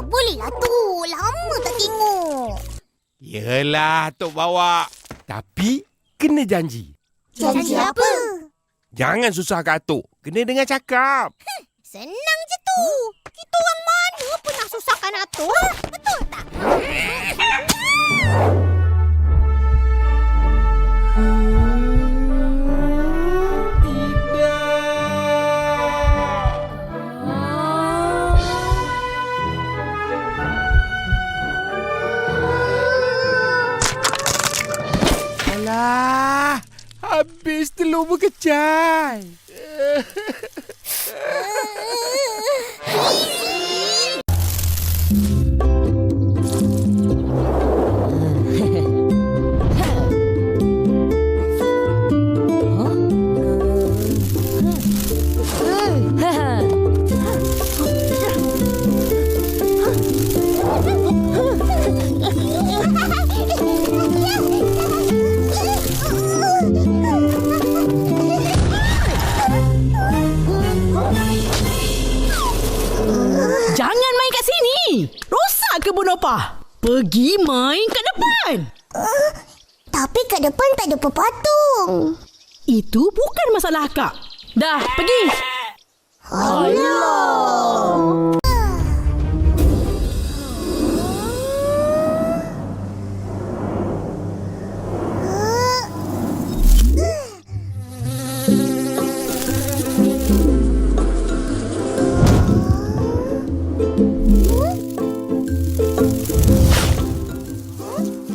Bolehlah tu. Lama tak tengok. Yelah, Tok bawa. Tapi, kena janji. Janji apa? Jangan susahkan Atuk. Kena dengar cakap. Senang je tu. Kita orang mana pernah susahkan Atuk? Betul tak? Alah, habis telur berkecai. Jangan main kat sini. Rosak kebun opah. Pergi main kat depan. Tapi kat depan tak ada pepatung. Itu bukan masalah akak. Dah, pergi. Alah.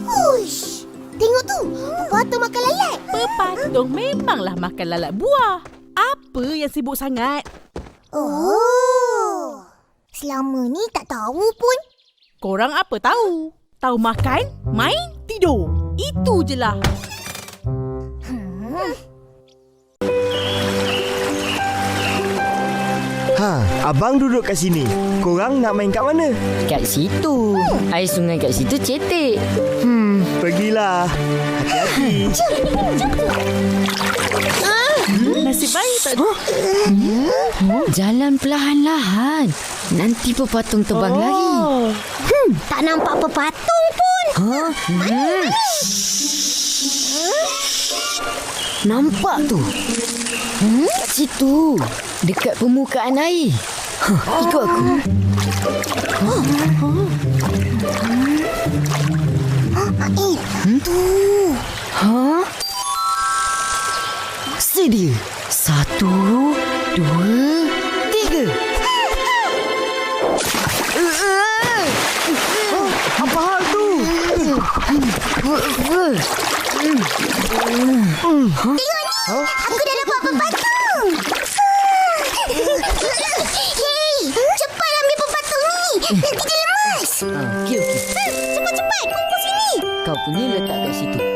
Hush. Tengok tu. Pepatung makan lalat. Pepatung memanglah makan lalat buah. Apa yang sibuk sangat? Oh. Selama ni tak tahu pun. Korang apa tahu? Tahu makan, main, tidur. Itu je lah. Abang duduk kat sini. Korang nak main kat mana? Kat situ. Air sungai kat situ cetek. Pergilah. Hati-hati. Nasib baik tak Jalan perlahan-lahan. Nanti pepatung terbang lagi. Tak nampak pepatung pun. Nampak tu. Kat situ. Dekat permukaan air. Ikut aku. Tu. Sedia. 1, 2, 3. Apa hal tu? Aku dah dapat pepatung. Yeay, cepat ambil pepatung ni. Nanti dia lemas. Okey. Cepat-cepat, kumpul sini. Kau punya letak kat situ.